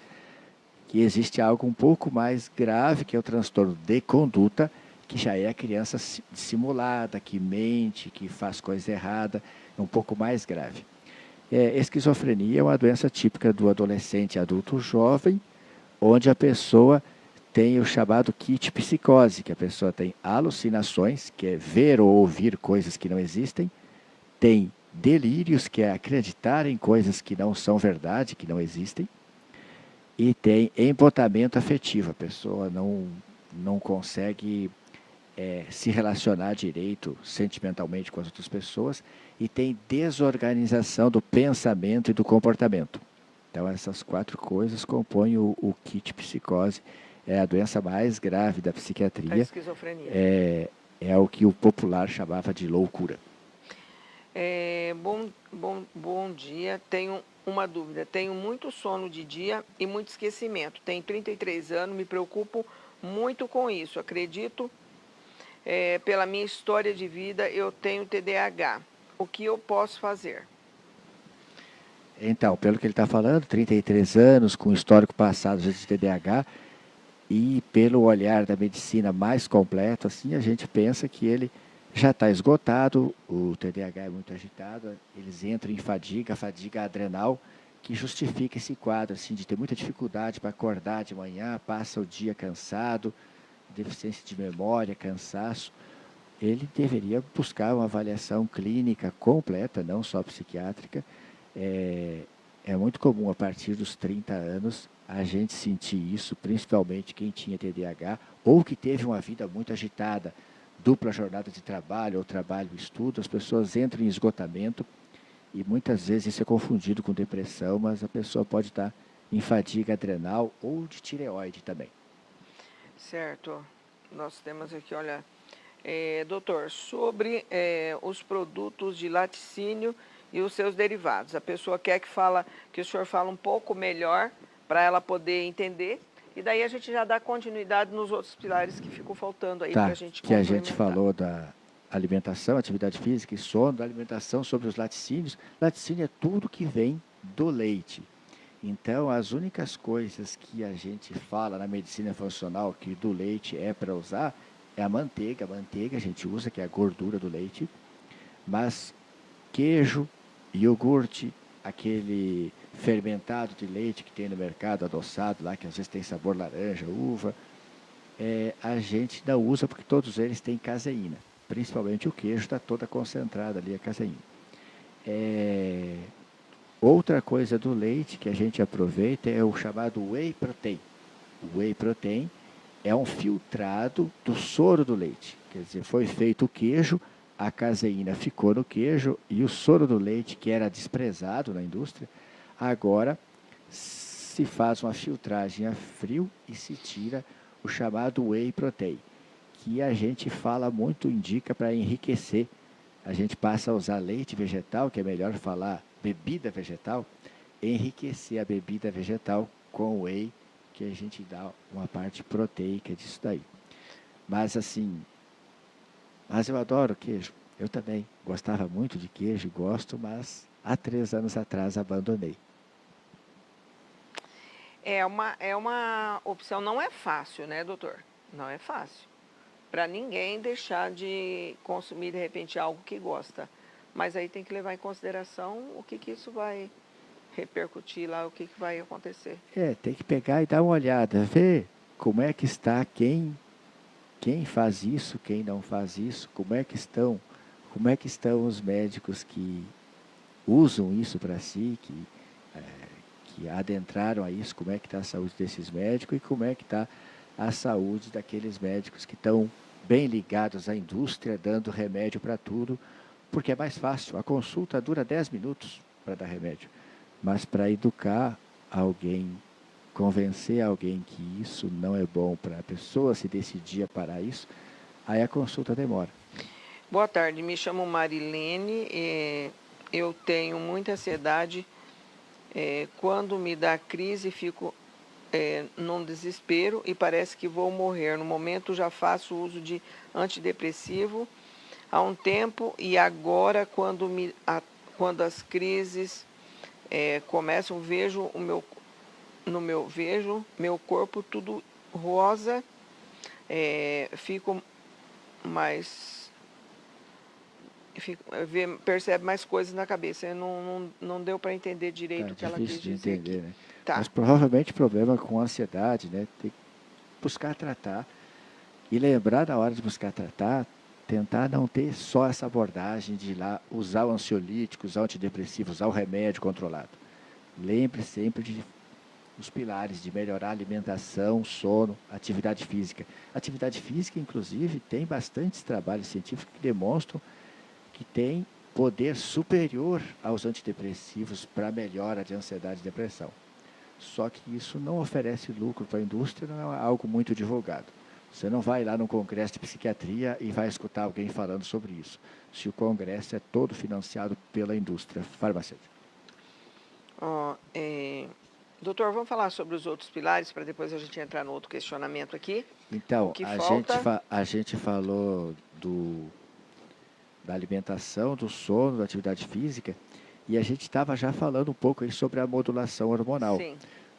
Que existe algo um pouco mais grave, que é o transtorno de conduta, que já é a criança dissimulada, que mente, que faz coisa errada, é um pouco mais grave. Esquizofrenia é uma doença típica do adolescente adulto jovem, onde a pessoa tem o chamado kit psicose, que a pessoa tem alucinações, que é ver ou ouvir coisas que não existem, tem delírios, que é acreditar em coisas que não são verdade, que não existem, e tem embotamento afetivo, a pessoa não consegue se relacionar direito sentimentalmente com as outras pessoas, e tem desorganização do pensamento e do comportamento. Então, essas 4 coisas compõem o kit psicose. É a doença mais grave da A psiquiatria. esquizofrenia. É o que o popular chamava de loucura. Bom dia. Tenho uma dúvida. Tenho muito sono de dia e muito esquecimento. Tenho 33 anos, me preocupo muito com isso. Acredito, pela minha história de vida, eu tenho TDAH. O que eu posso fazer? Então, pelo que ele está falando, 33 anos, com histórico passado de TDAH, e pelo olhar da medicina mais completo, assim, a gente pensa que ele já está esgotado, o TDAH é muito agitado, eles entram em fadiga adrenal, que justifica esse quadro, assim, de ter muita dificuldade para acordar de manhã, passa o dia cansado, deficiência de memória, cansaço. Ele deveria buscar uma avaliação clínica completa, não só psiquiátrica. É muito comum, a partir dos 30 anos, a gente sentir isso, principalmente quem tinha TDAH ou que teve uma vida muito agitada, dupla jornada de trabalho ou trabalho e estudo, as pessoas entram em esgotamento e muitas vezes isso é confundido com depressão, mas a pessoa pode estar em fadiga adrenal ou de tireoide também. Certo. Nós temos aqui, olha, doutor, sobre os produtos de laticínio e os seus derivados. A pessoa quer que o senhor fale um pouco melhor para ela poder entender, e daí a gente já dá continuidade nos outros pilares que ficam faltando aí para a gente Que a complementar. gente falou da alimentação, atividade física e sono, da alimentação, sobre os laticínios. Laticínio é tudo que vem do leite. Então, as únicas coisas que a gente fala na medicina funcional que do leite é para usar é a manteiga. A manteiga a gente usa, que é a gordura do leite, mas queijo, iogurte, aquele fermentado de leite que tem no mercado, adoçado lá, que às vezes tem sabor laranja, uva, a gente não usa porque todos eles têm caseína. Principalmente o queijo está toda concentrada ali, a caseína. Outra coisa do leite que a gente aproveita é o chamado whey protein. O whey protein é um filtrado do soro do leite. Quer dizer, foi feito o queijo, a caseína ficou no queijo e o soro do leite, que era desprezado na indústria, agora se faz uma filtragem a frio e se tira o chamado whey protein, que a gente fala muito, indica para enriquecer. A gente passa a usar leite vegetal, que é melhor falar bebida vegetal, enriquecer a bebida vegetal com whey, que a gente dá uma parte proteica disso daí. Mas assim, eu adoro queijo. Eu também gostava muito de queijo, gosto, mas há 3 anos atrás abandonei. É uma opção, não é fácil, né, doutor? Não é fácil. Para ninguém deixar de consumir, de repente, algo que gosta. Mas aí tem que levar em consideração o que isso vai repercutir lá, o que vai acontecer. Tem que pegar e dar uma olhada, ver como é que está quem faz isso, quem não faz isso, como é que estão os médicos que usam isso para si, que adentraram a isso, como é que está a saúde desses médicos e como é que está a saúde daqueles médicos que estão bem ligados à indústria, dando remédio para tudo, porque é mais fácil. A consulta dura 10 minutos para dar remédio, mas para educar alguém, convencer alguém que isso não é bom para a pessoa se decidir a parar isso, aí a consulta demora. Boa tarde, me chamo Marilene, eu tenho muita ansiedade, quando me dá crise fico num desespero e parece que vou morrer. No momento já faço uso de antidepressivo há um tempo e agora quando as crises começam, vejo vejo meu corpo tudo rosa, fico mais percebe mais coisas na cabeça. Não deu para entender Tá direito o que ela difícil quis de dizer aqui. entender, né? Tá. Mas provavelmente problema com ansiedade, né? Tem que buscar tratar e lembrar na hora de buscar tratar, tentar não ter só essa abordagem de ir lá usar o ansiolítico, usar o antidepressivo, usar o remédio controlado. Lembre sempre de os pilares de melhorar a alimentação, sono, atividade física. Atividade física, inclusive, tem bastantes trabalhos científicos que demonstram que tem poder superior aos antidepressivos para a melhora de ansiedade e depressão. Só que isso não oferece lucro para a indústria, não é algo muito divulgado. Você não vai lá num congresso de psiquiatria e vai escutar alguém falando sobre isso, se o congresso é todo financiado pela indústria farmacêutica. Doutor, vamos falar sobre os outros pilares para depois a gente entrar no outro questionamento aqui. O Então, que a falta? gente falou da alimentação, do sono, da atividade física, e a gente estava já falando um pouco aí sobre a modulação hormonal. Sim.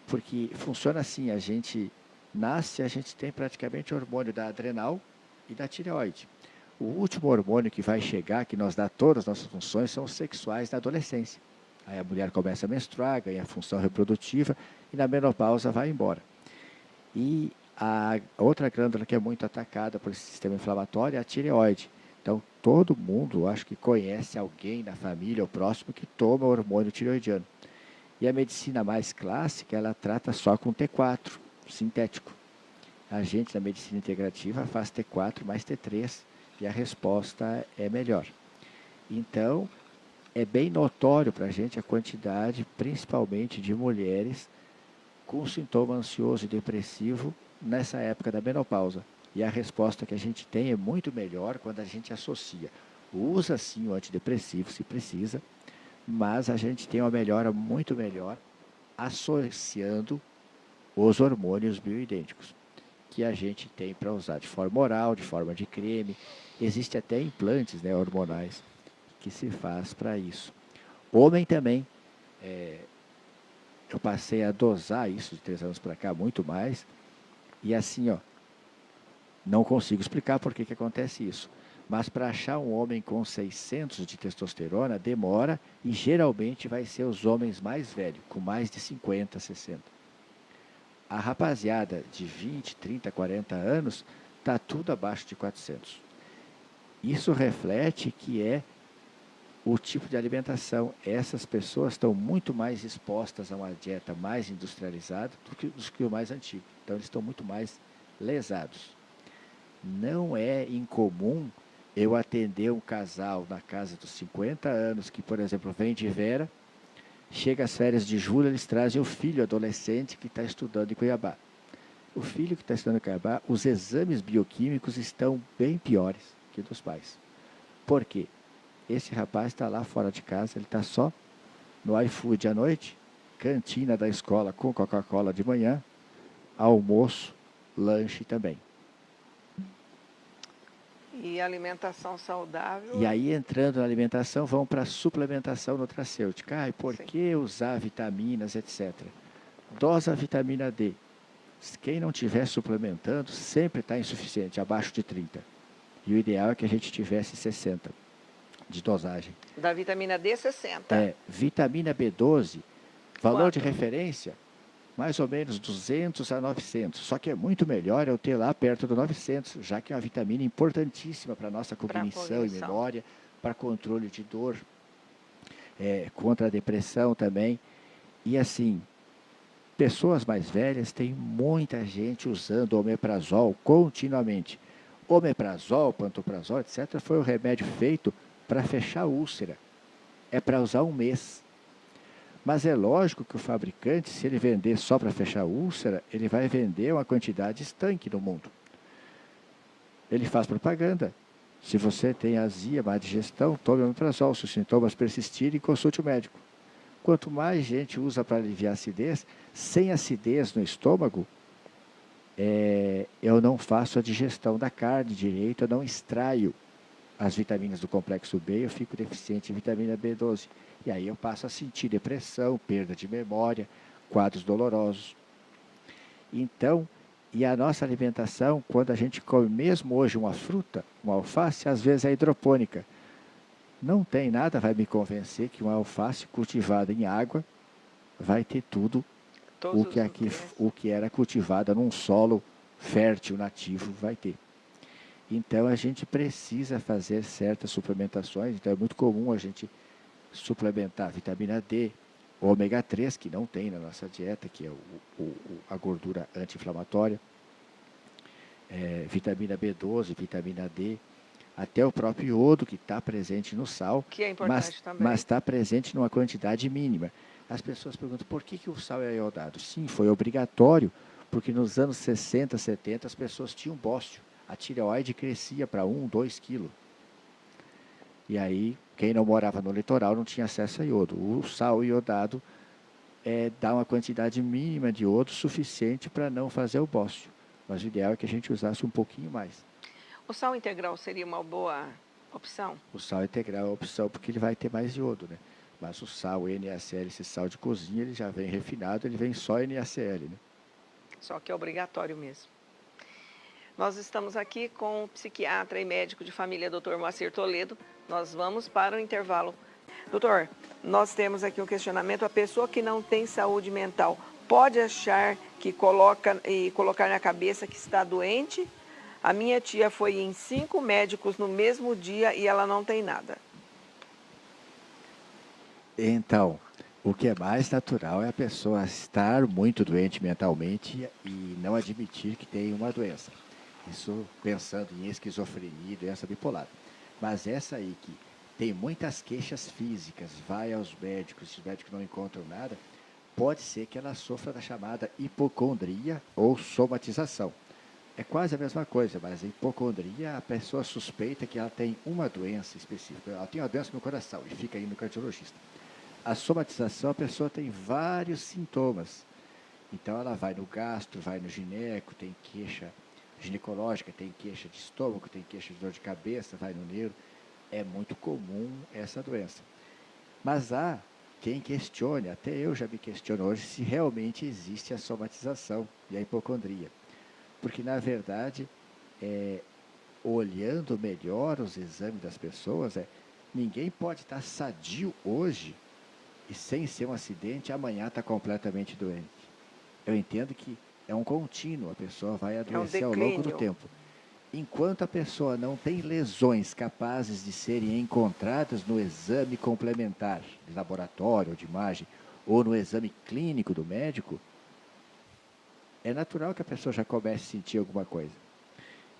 Porque funciona assim, a gente nasce, a gente tem praticamente o hormônio da adrenal e da tireoide. O último hormônio que vai chegar, que nos dá todas as nossas funções, são os sexuais na adolescência. Aí a mulher começa a menstruar, ganha função reprodutiva e na menopausa vai embora. E a outra glândula que é muito atacada por esse sistema inflamatório é a tireoide. Então, todo mundo, acho que conhece alguém na família ou próximo que toma hormônio tireoidiano. E a medicina mais clássica, ela trata só com T4, sintético. A gente, na medicina integrativa, faz T4 mais T3 e a resposta é melhor. Então, é bem notório para a gente a quantidade, principalmente de mulheres com sintoma ansioso e depressivo nessa época da menopausa. E a resposta que a gente tem é muito melhor quando a gente associa. Usa sim o antidepressivo se precisa, mas a gente tem uma melhora muito melhor associando os hormônios bioidênticos, que a gente tem para usar de forma oral, de forma de creme. Existe até implantes, né, hormonais que se faz para isso. Homem também, eu passei a dosar isso de 3 anos para cá, muito mais, e assim, ó, não consigo explicar por que acontece isso. Mas para achar um homem com 600 de testosterona demora e geralmente vai ser os homens mais velhos, com mais de 50, 60. A rapaziada de 20, 30, 40 anos está tudo abaixo de 400. Isso reflete que é o tipo de alimentação. Essas pessoas estão muito mais expostas a uma dieta mais industrializada do que o mais antigo. Então eles estão muito mais lesados. Não é incomum eu atender um casal na casa dos 50 anos que, por exemplo, vem de Vera, chega às férias de julho, eles trazem o filho adolescente que está estudando em Cuiabá. O filho que está estudando em Cuiabá, os exames bioquímicos estão bem piores que dos pais. Por quê? Esse rapaz está lá fora de casa, ele está só no iFood à noite, cantina da escola com Coca-Cola de manhã, almoço, lanche também. E alimentação saudável? E aí, entrando na alimentação, vão para a suplementação nutracêutica. E por Sim. que usar vitaminas, etc. Dosa vitamina D. Quem não estiver suplementando, sempre está insuficiente, abaixo de 30. E o ideal é que a gente tivesse 60 de dosagem. Da vitamina D, 60. Vitamina B12, valor Quanto? de referência, mais ou menos 200 a 900. Só que é muito melhor eu ter lá perto do 900, já que é uma vitamina importantíssima para a nossa cognição e memória, para controle de dor, contra a depressão também. E assim, Pessoas mais velhas, tem muita gente usando omeprazol continuamente. Omeprazol, pantoprazol, etc., foi o remédio feito para fechar a úlcera. É para usar um mês. Mas é lógico que o fabricante, se ele vender só para fechar a úlcera, ele vai vender uma quantidade estanque no mundo. Ele faz propaganda. Se você tem azia, má digestão, tome omeprazol. Se os sintomas persistirem, consulte o médico. Quanto mais gente usa para aliviar a acidez, sem acidez no estômago, eu não faço a digestão da carne direito, eu não extraio as vitaminas do complexo B, eu fico deficiente em vitamina B12. E aí eu passo a sentir depressão, perda de memória, quadros dolorosos. Então, e a nossa alimentação, quando a gente come mesmo hoje uma fruta, uma alface, às vezes é hidropônica. Não tem nada, vai me convencer que uma alface cultivada em água vai ter tudo Todos os nutrientes. o que era cultivada num solo fértil, nativo, vai ter. Então a gente precisa fazer certas suplementações, então é muito comum a gente suplementar vitamina D, ômega 3, que não tem na nossa dieta, que é a gordura anti-inflamatória, vitamina B12, vitamina D, até o próprio iodo, que está presente no sal, Que é importante também. mas está presente numa quantidade mínima. As pessoas perguntam, por que o sal é iodado? Sim, foi obrigatório, porque nos anos 60, 70, as pessoas tinham bócio. A tireoide crescia para 1, 2 quilos. E aí, quem não morava no litoral não tinha acesso a iodo. O sal iodado dá uma quantidade mínima de iodo suficiente para não fazer o bócio. Mas o ideal é que a gente usasse um pouquinho mais. O sal integral seria uma boa opção? O sal integral é a opção porque ele vai ter mais iodo, né? Mas o sal, o NaCl, esse sal de cozinha, ele já vem refinado, ele vem só NaCl, né? Só que é obrigatório mesmo. Nós estamos aqui com o psiquiatra e médico de família, Dr. Moacir Toledo. Nós vamos para o intervalo. Doutor, nós temos aqui um questionamento. A pessoa que não tem saúde mental pode achar que colocar na cabeça que está doente? A minha tia foi em 5 médicos no mesmo dia e ela não tem nada. Então, o que é mais natural é a pessoa estar muito doente mentalmente e não admitir que tem uma doença. Isso pensando em esquizofrenia e doença bipolar. Mas essa aí que tem muitas queixas físicas, vai aos médicos, se os médicos não encontram nada, pode ser que ela sofra da chamada hipocondria ou somatização. É quase a mesma coisa, mas a hipocondria, a pessoa suspeita que ela tem uma doença específica. Ela tem uma doença no coração e fica aí no cardiologista. A somatização, a pessoa tem vários sintomas. Então ela vai no gastro, vai no gineco, tem queixa ginecológica, tem queixa de estômago, tem queixa de dor de cabeça, vai no neuro. É muito comum essa doença. Mas há quem questione, até eu já me questiono hoje, se realmente existe a somatização e a hipocondria. Porque, na verdade, olhando melhor os exames das pessoas, ninguém pode estar sadio hoje e sem ser um acidente, amanhã está completamente doente. Eu entendo que é um contínuo, a pessoa vai adoecer ao longo do tempo. Enquanto a pessoa não tem lesões capazes de serem encontradas no exame complementar, de laboratório ou de imagem, ou no exame clínico do médico, é natural que a pessoa já comece a sentir alguma coisa.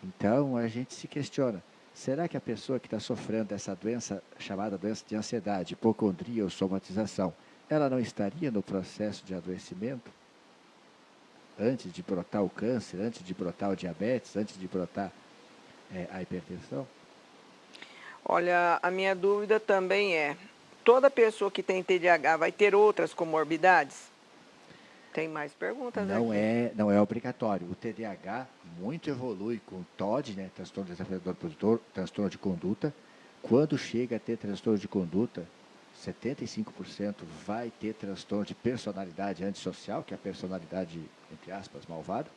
Então, a gente se questiona, será que a pessoa que está sofrendo dessa doença, chamada doença de ansiedade, hipocondria ou somatização, ela não estaria no processo de adoecimento? Antes de brotar o câncer, antes de brotar o diabetes, antes de brotar a hipertensão? Olha, a minha dúvida também é, toda pessoa que tem TDAH vai ter outras comorbidades? Tem mais perguntas aqui. Não é obrigatório. O TDAH muito evolui com TOD, né, transtorno desafiador opositor, transtorno de conduta. Quando chega a ter transtorno de conduta, 75% vai ter transtorno de personalidade antissocial, que é a personalidade, entre aspas, malvada.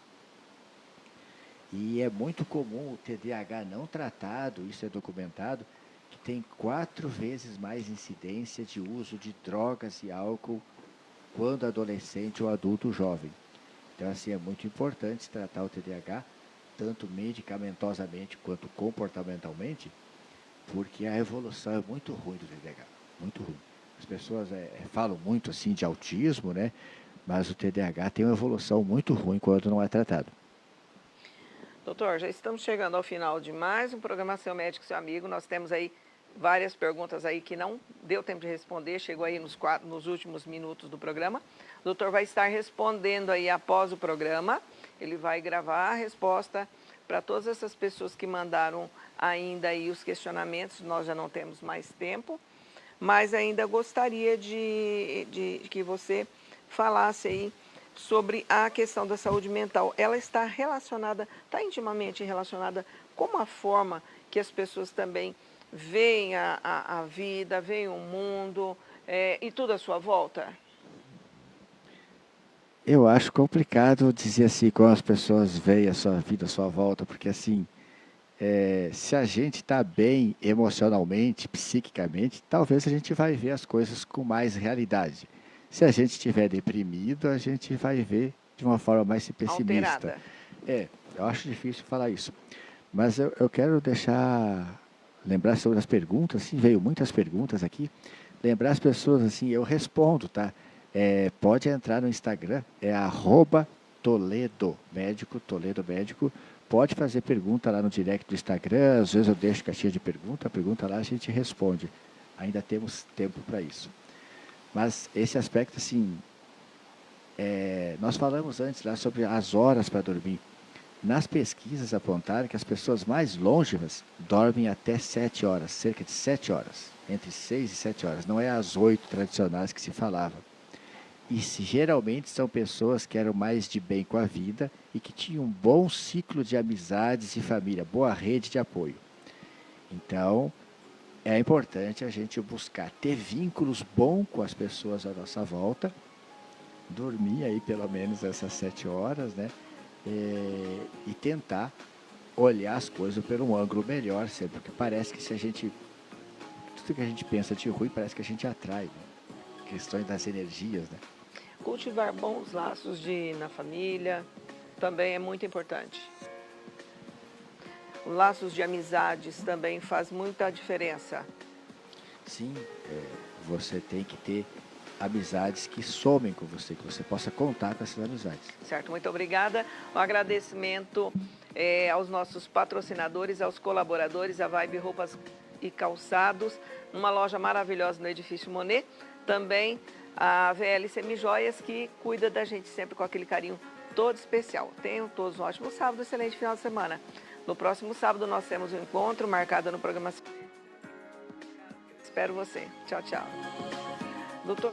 E é muito comum o TDAH não tratado, isso é documentado, que tem 4 vezes mais incidência de uso de drogas e álcool quando adolescente ou adulto jovem. Então, assim, é muito importante tratar o TDAH, tanto medicamentosamente quanto comportamentalmente, porque a evolução é muito ruim do TDAH, muito ruim. As pessoas falam muito assim de autismo, né? mas o TDAH tem uma evolução muito ruim quando não é tratado. Doutor, já estamos chegando ao final de mais um programa Seu Médico, Seu Amigo. Nós temos aí várias perguntas aí que não deu tempo de responder, chegou aí nos últimos minutos do programa. O doutor vai estar respondendo aí após o programa, ele vai gravar a resposta para todas essas pessoas que mandaram ainda aí os questionamentos. Nós já não temos mais tempo, mas ainda gostaria de que você falasse aí sobre a questão da saúde mental. Ela está relacionada, está intimamente relacionada com a forma que as pessoas também veem a vida, veem o mundo e tudo à sua volta? Eu acho complicado dizer assim como as pessoas veem a sua vida, a sua volta, porque assim, se a gente está bem emocionalmente, psiquicamente, talvez a gente vai ver as coisas com mais realidade. Se a gente estiver deprimido, a gente vai ver de uma forma mais pessimista. Alterada. Eu acho difícil falar isso. Mas eu quero lembrar sobre as perguntas, sim, veio muitas perguntas aqui. Lembrar as pessoas, assim, eu respondo, tá? Pode entrar no Instagram, @Toledo Médico, Toledo Médico. Pode fazer pergunta lá no direct do Instagram, às vezes eu deixo caixinha de pergunta lá, a gente responde. Ainda temos tempo para isso. Mas esse aspecto, assim, nós falamos antes lá sobre as horas para dormir. Nas pesquisas apontaram que as pessoas mais longevas dormem até 7 horas, cerca de 7 horas, entre 6 e 7 horas, não é as 8 tradicionais que se falava. E geralmente são pessoas que eram mais de bem com a vida e que tinham um bom ciclo de amizades e família, boa rede de apoio. Então, é importante a gente buscar ter vínculos bons com as pessoas à nossa volta, dormir aí pelo menos essas 7 horas, né? E tentar olhar as coisas por um ângulo melhor, sempre, porque parece que se a gente, tudo que a gente pensa de ruim, parece que a gente atrai, né? Questões das energias, né? Cultivar bons laços na família também é muito importante. Os laços de amizades também faz muita diferença. Sim, você tem que ter amizades que somem com você, que você possa contar com essas amizades. Certo, muito obrigada. Um agradecimento aos nossos patrocinadores, aos colaboradores, a Vibe Roupas e Calçados, uma loja maravilhosa no Edifício Monet. Também a VL Semijoias, que cuida da gente sempre com aquele carinho todo especial. Tenham todos um ótimo sábado, excelente final de semana. No próximo sábado nós temos um encontro marcado no programa. Espero você. Tchau, tchau. Doutor...